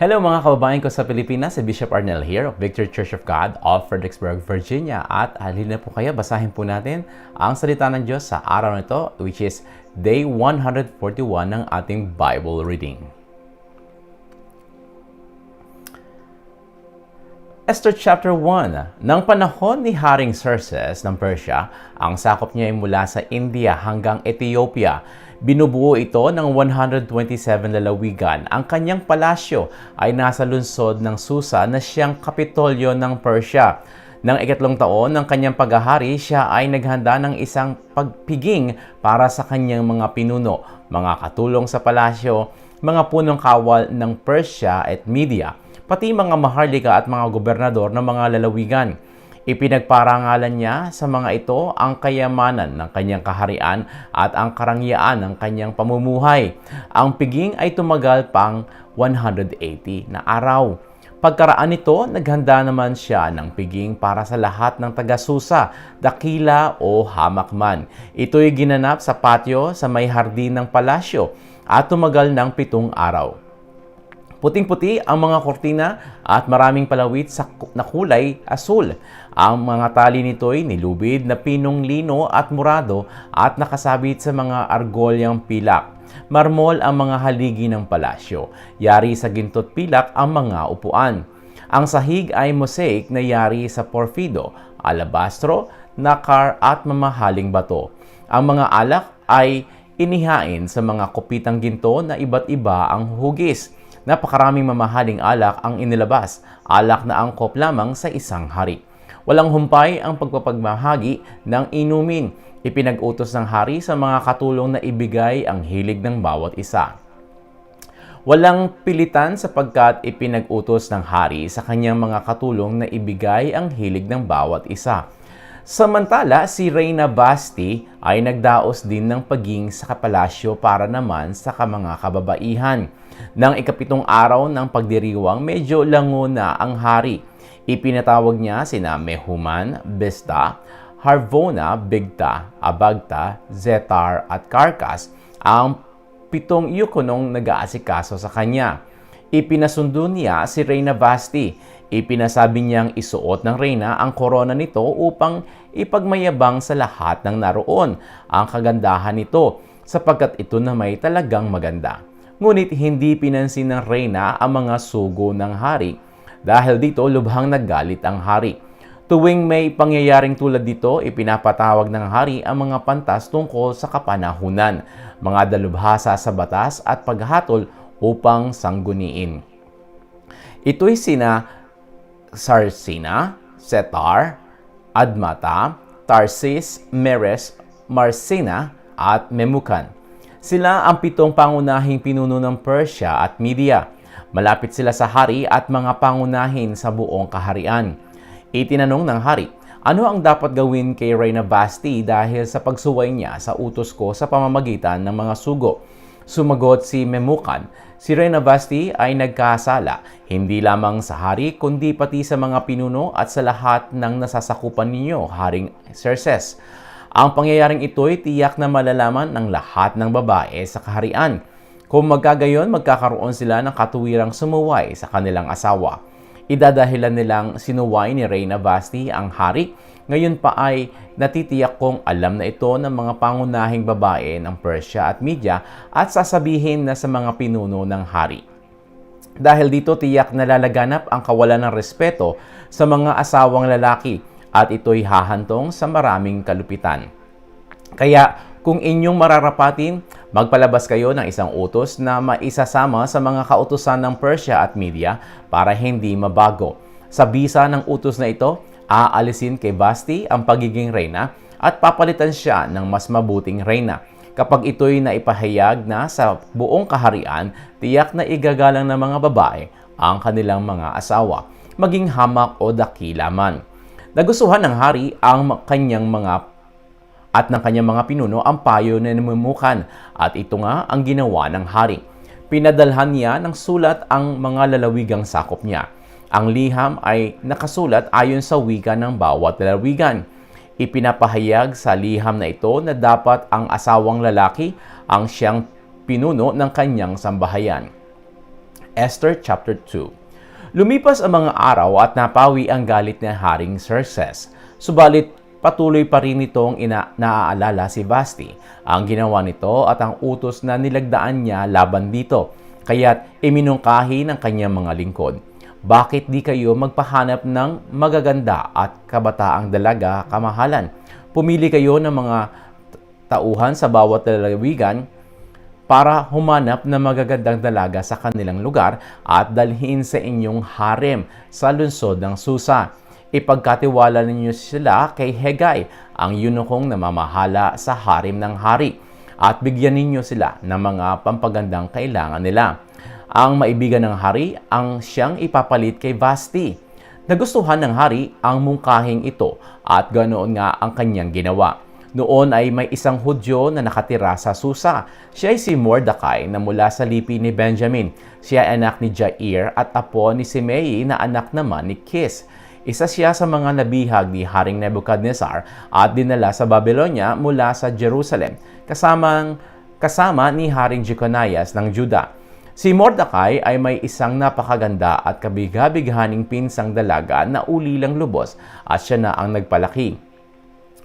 Hello mga kababayan ko sa Pilipinas, si Bishop Arnel here of Victory Church of God of Fredericksburg, Virginia. At halina po kayo, basahin po natin ang salita ng Diyos sa araw na ito, which is Day 141 ng ating Bible reading. Esther chapter 1. Nang panahon ni Haring Xerxes ng Persia, ang sakop niya ay mula sa India hanggang Ethiopia. Binubuo ito ng 127 lalawigan. Ang kanyang palasyo ay nasa lungsod ng Susa na siyang kapitolyo ng Persia. Nang ikatlong taon ng kanyang paghahari, siya ay naghanda ng isang pagpiging para sa kanyang mga pinuno, mga katulong sa palasyo, mga punong kawal ng Persia at Media, pati mga maharlika at mga gobernador ng mga lalawigan. Ipinagparangalan niya sa mga ito ang kayamanan ng kanyang kaharian at ang karangyaan ng kanyang pamumuhay. Ang piging ay tumagal pang 180 na araw. Pagkaraan nito, naghanda naman siya ng piging para sa lahat ng taga-Susa, dakila o hamakman. Ito'y ginanap sa patio sa may hardin ng palasyo at tumagal ng 7 araw. Puting-puti ang mga kortina at maraming palawit na kulay asul. Ang mga tali nito'y nilubid na pinong lino at murado at nakasabit sa mga argolyang pilak. Marmol ang mga haligi ng palasyo. Yari sa ginto't pilak ang mga upuan. Ang sahig ay mosaic na yari sa porfido, alabastro, nakar at mamahaling bato. Ang mga alak ay inihain sa mga kupitang ginto na iba't iba ang hugis. Napakaraming mamahaling alak ang inilabas, alak na angkop lamang sa isang hari. Walang humpay ang pagpapagmahagi ng inumin. Ipinag-utos ng hari sa mga katulong na ibigay ang hilig ng bawat isa. Walang pilitan sapagkat ipinag-utos ng hari sa kanyang mga katulong na ibigay ang hilig ng bawat isa. Samantala, si Reyna Vashti ay nagdaos din ng paging sa palasyo para naman sa mga kababaihan. Nang ikapitong araw ng pagdiriwang, medyo lango na ang hari. Ipinatawag niya sina Mehuman, Biztha, Harvona, Bigtha, Abagtha, Zetar at Carcas, ang 7 yukonong nag-aasikaso sa kanya. Ipinasundo niya si Reyna Vashti. Ipinasabi niyang isuot ng reyna ang korona nito upang ipagmayabang sa lahat ng naroon ang kagandahan nito sapagkat ito na may talagang maganda. Ngunit hindi pinansin ng reyna ang mga sugo ng hari. Dahil dito, lubhang naggalit ang hari. Tuwing may pangyayaring tulad dito, ipinapatawag ng hari ang mga pantas tungkol sa kapanahunan, mga dalubhasa sa batas at paghatol upang sangguniin. Ito'y sina Sarsina, Setar, Admata, Tarsis, Meres, Marsina at Memucan. Sila ang 7 pangunahing pinuno ng Persia at Media. Malapit sila sa hari at mga pangunahin sa buong kaharian. Itinanong ng hari, ano ang dapat gawin kay Reyna Vashti dahil sa pagsuway niya sa utos ko sa pamamagitan ng mga sugo? Sumagot si Memucan, si Reyna Vashti ay nagkasala, hindi lamang sa hari kundi pati sa mga pinuno at sa lahat ng nasasakupan ninyo, Haring Xerxes. Ang pangyayaring ito'y tiyak na malalaman ng lahat ng babae sa kaharian. Kung magkagayon, magkakaroon sila ng katuwirang sumuway sa kanilang asawa. Idadahilan nilang sinuway ni Reyna Vashti ang hari. Ngayon pa ay natitiyak kong alam na ito ng mga pangunahing babae ng Persia at Media at sasabihin na sa mga pinuno ng hari. Dahil dito tiyak na lalaganap ang kawalan ng respeto sa mga asawang lalaki at ito'y hahantong sa maraming kalupitan. Kaya kung inyong mararapatin, magpalabas kayo ng isang utos na maisasama sa mga kautusan ng Persia at Media para hindi mabago. Sa bisa ng utos na ito, aalisin kay Vashti ang pagiging reyna at papalitan siya ng mas mabuting reyna. Kapag ito'y naipahayag na sa buong kaharian, tiyak na igagalang ng mga babae ang kanilang mga asawa, maging hamak o dakila man. Nagustuhan ng hari ang kanyang mga pinuno ang payo na Memucan at ito nga ang ginawa ng hari. Pinadalhan niya ng sulat ang mga lalawigang sakop niya. Ang liham ay nakasulat ayon sa wika ng bawat lalawigan. Ipinapahayag sa liham na ito na dapat ang asawang lalaki ang siyang pinuno ng kanyang sambahayan. Esther chapter 2. Lumipas ang mga araw at napawi ang galit ni Haring Xerxes. Subalit patuloy pa rin nitong naaalala si Vashti, ang ginawa nito at ang utos na nilagdaan niya laban dito. Kaya't iminungkahi ng kanyang mga lingkod. Bakit di kayo magpahanap ng magaganda at kabataang dalaga kamahalan? Pumili kayo ng mga tauhan sa bawat lalawigan para humanap ng magagandang dalaga sa kanilang lugar at dalhin sa inyong harem sa lungsod ng Susa. Ipagkatiwala ninyo sila kay Hegai, ang yunukong namamahala sa harem ng hari, at bigyan ninyo sila ng mga pampagandang kailangan nila. Ang maibigan ng hari ang siyang ipapalit kay Vashti. Nagustuhan ng hari ang mungkahing ito at ganoon nga ang kanyang ginawa. Noon ay may isang Hudyo na nakatira sa Susa. Siya ay si Mordecai na mula sa lipi ni Benjamin. Siya ay anak ni Jair at apo ni Simei na anak naman ni Kis. Isa siya sa mga nabihag ni Haring Nebuchadnezzar at dinala sa Babylonia mula sa Jerusalem kasama ni Haring Jeconias ng Juda. Si Mordecai ay may isang napakaganda at kabigha-bighaning pinsang dalaga na ulilang lubos at siya na ang nagpalaki.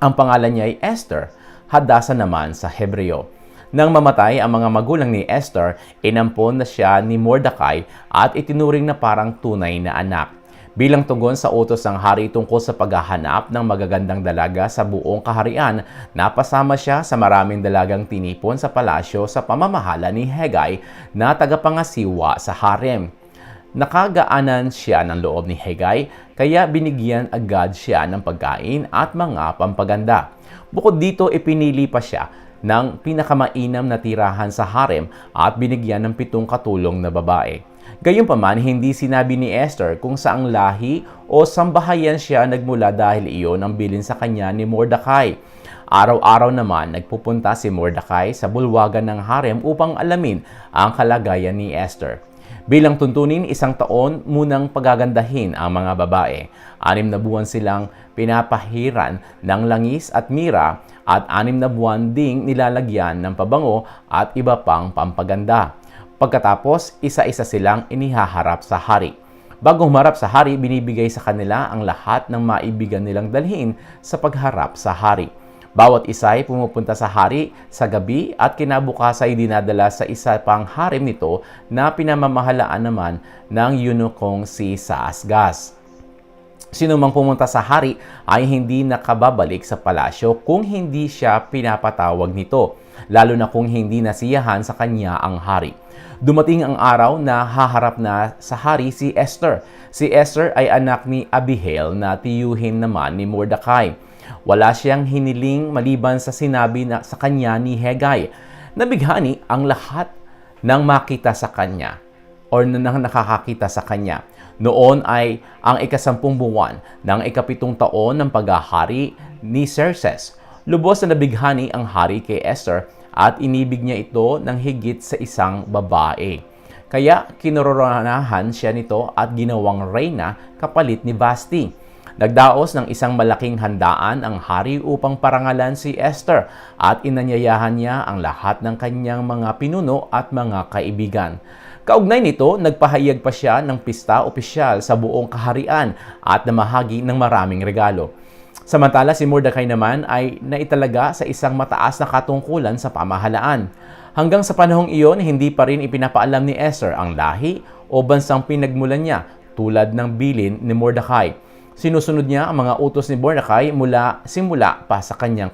Ang pangalan niya ay Esther, Hadassah naman sa Hebreo. Nang mamatay ang mga magulang ni Esther, inampon na siya ni Mordecai at itinuring na parang tunay na anak. Bilang tugon sa utos ng hari tungkol sa paghahanap ng magagandang dalaga sa buong kaharian, napasama siya sa maraming dalagang tinipon sa palasyo sa pamamahala ni Hegai na tagapangasiwa sa harem. Nakagaanan siya ng loob ni Hegai, kaya binigyan agad siya ng pagkain at mga pampaganda. Bukod dito, ipinili pa siya ng pinakamainam na tirahan sa harem at binigyan ng 7 katulong na babae. Gayunpaman, hindi sinabi ni Esther kung saang lahi o sambahayan siya nagmula dahil iyon ang bilin sa kanya ni Mordecai. Araw-araw naman nagpupunta si Mordecai sa bulwagan ng harem upang alamin ang kalagayan ni Esther. Bilang tuntunin, 1 taon munang pagagandahin ang mga babae. 6 na buwan silang pinapahiran ng langis at mira at 6 na buwan ding nilalagyan ng pabango at iba pang pampaganda. Pagkatapos, isa-isa silang inihaharap sa hari. Bago humarap sa hari, binibigay sa kanila ang lahat ng maibigan nilang dalhin sa pagharap sa hari. Bawat isa ay pumupunta sa hari sa gabi at kinabukasan ay dinadala sa isa pang harem nito na pinamamahalaan naman ng yunukong si Saasgas. Sino mang pumunta sa hari ay hindi nakababalik sa palasyo kung hindi siya pinapatawag nito, lalo na kung hindi nasiyahan sa kanya ang hari. Dumating ang araw na haharap na sa hari si Esther. Si Esther ay anak ni Abihail na tiyuhin naman ni Mordecai. Wala siyang hiniling maliban sa sinabi na sa kanya ni Hegai. Nabighani ang lahat ng makita sa kanya o nang nakakakita sa kanya. Noon ay ang 10 buwan ng 7 taon ng paghahari ni Xerxes. Lubos na nabighani ang hari kay Esther at inibig niya ito ng higit sa isang babae. Kaya kinoronahan siya nito at ginawang reyna kapalit ni Vashti. Nagdaos ng isang malaking handaan ang hari upang parangalan si Esther at inanyayahan niya ang lahat ng kanyang mga pinuno at mga kaibigan. Kaugnay nito, nagpahayag pa siya ng pista opisyal sa buong kaharian at namahagi ng maraming regalo. Samantala, si Mordecai naman ay naitalaga sa isang mataas na katungkulan sa pamahalaan. Hanggang sa panahong iyon, hindi pa rin ipinapaalam ni Esther ang lahi o bansang pinagmulan niya tulad ng bilin ni Mordecai. Sinusunod niya ang mga utos ni Mordecai simula pa sa kanyang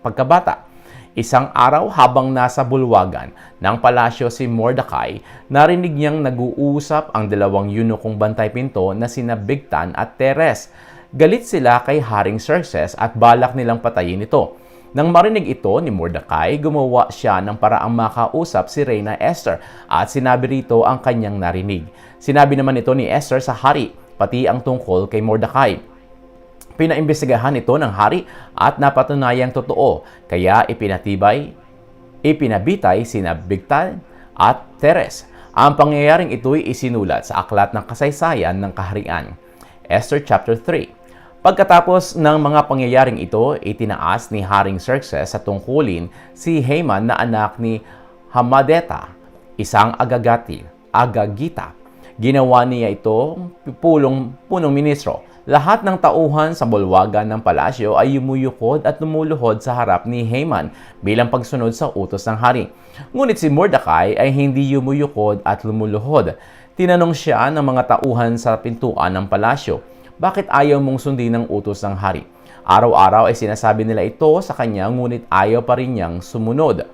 pagkabata. Isang araw habang nasa bulwagan ng palasyo si Mordecai, narinig niyang nag-uusap ang 2 yunukong bantay pinto na sina Bigtan at Teres. Galit sila kay Haring Xerxes at balak nilang patayin ito. Nang marinig ito ni Mordecai, gumawa siya ng paraang makausap si Reyna Esther at sinabi rito ang kanyang narinig. Sinabi naman ito ni Esther sa hari, pati ang tungkol kay Mordecai. Pinaimbestigahan ito ng hari at napatunayang totoo, kaya ipinabitay sina Bigtan at Teres. Ang pangyayaring ito'y isinulat sa aklat ng kasaysayan ng kaharian. Esther chapter 3. Pagkatapos ng mga pangyayaring ito, itinaas ni Haring Xerxes sa tungkulin si Haman na anak ni Hamedata, isang Agagati, Agagita. Ginawa niya ito punong ministro. Lahat ng tauhan sa bulwagan ng palasyo ay yumuyukod at lumuluhod sa harap ni Haman bilang pagsunod sa utos ng hari. Ngunit si Mordecai ay hindi yumuyukod at lumuluhod. Tinanong siya ng mga tauhan sa pintuan ng palasyo, "Bakit ayaw mong sundin ang utos ng hari?" Araw-araw ay sinasabi nila ito sa kanya, ngunit ayaw pa rin niyang sumunod.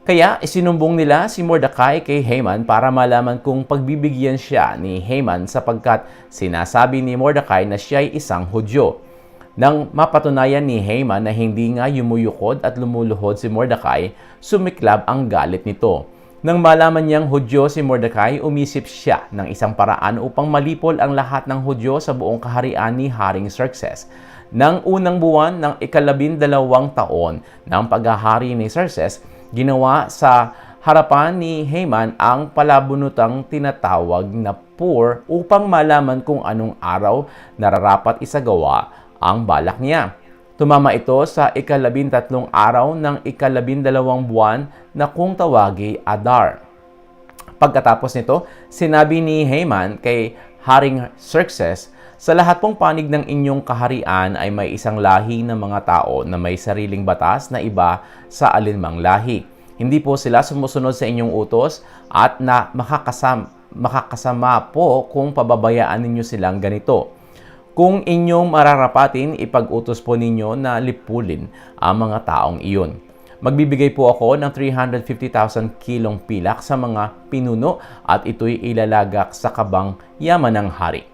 Kaya isinumbong nila si Mordecai kay Haman para malaman kung pagbibigyan siya ni Haman sapagkat sinasabi ni Mordecai na siya ay isang Hudyo. Nang mapatunayan ni Haman na hindi nga yumuyukod at lumuluhod si Mordecai, sumiklab ang galit nito. Nang malaman niyang Hudyo si Mordecai, umisip siya ng isang paraan upang malipol ang lahat ng Hudyo sa buong kaharian ni Haring Xerxes. Nang unang buwan ng 12 taon ng paghahari ni Xerxes, ginawa sa harapan ni Haman ang palabunutang tinatawag na Pur upang malaman kung anong araw nararapat isagawa ang balak niya. Tumama ito sa 13 araw ng 12 buwan na kung tawagi Adar. Pagkatapos nito, sinabi ni Haman kay Haring Xerxes, "Sa lahat pong panig ng inyong kaharian ay may isang lahi ng mga tao na may sariling batas na iba sa alinmang lahi. Hindi po sila sumusunod sa inyong utos at na makakasama po kung pababayaan ninyo silang ganito. Kung inyong mararapatin, ipag-utos po ninyo na lipulin ang mga taong iyon. Magbibigay po ako ng 350,000 kilong pilak sa mga pinuno at ito'y ilalagak sa kabang yaman ng hari."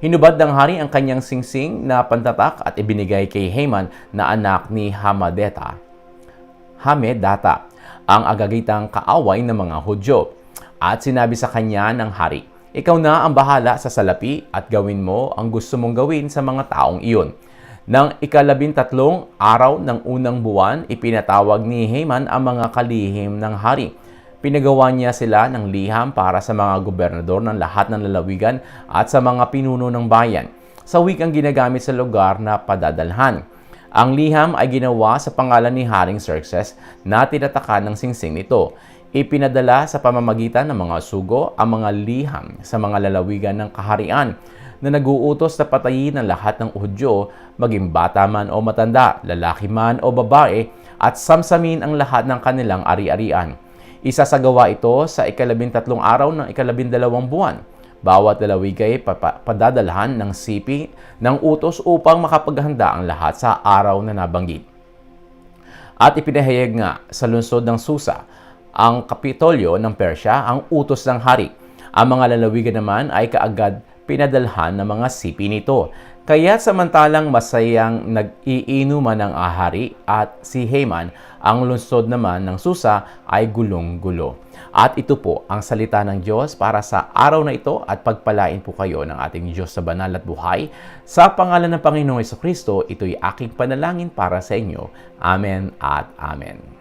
Hinubad ng hari ang kanyang singsing na pantatak at ibinigay kay Haman na anak ni Hamedata, ang agagitang kaaway ng mga Hudyo. At sinabi sa kanya ng hari, "Ikaw na ang bahala sa salapi at gawin mo ang gusto mong gawin sa mga taong iyon." Nang 13 araw ng unang buwan, ipinatawag ni Haman ang mga kalihim ng hari. Pinagawa niya sila ng liham para sa mga gobernador ng lahat ng lalawigan at sa mga pinuno ng bayan, sa wikang ginagamit sa lugar na padadalhan. Ang liham ay ginawa sa pangalan ni Haring Xerxes na tinatakan ng singsing nito. Ipinadala sa pamamagitan ng mga sugo ang mga liham sa mga lalawigan ng kaharian na nag-uutos na patayin ang lahat ng Hudyo, maging bata man o matanda, lalaki man o babae, at samsamin ang lahat ng kanilang ari-arian. Isasagawa ito sa 13 araw ng 12 buwan. Bawat lalawigan ay padadalhan ng sipi ng utos upang makapaghanda ang lahat sa araw na nabanggit. At ipinahayag nga sa lungsod ng Susa, ang Kapitolyo ng Persya, ang utos ng hari. Ang mga lalawigan naman ay kaagad pinadalhan ng mga sipi nito. Kaya samantalang masayang nag-iinuman ng ahari at si Haman, ang lungsod naman ng Susa ay gulong-gulo. At ito po ang salita ng Diyos para sa araw na ito at pagpalain po kayo ng ating Diyos sa banal at buhay. Sa pangalan ng Panginoong Jesucristo, ito'y aking panalangin para sa inyo. Amen at Amen.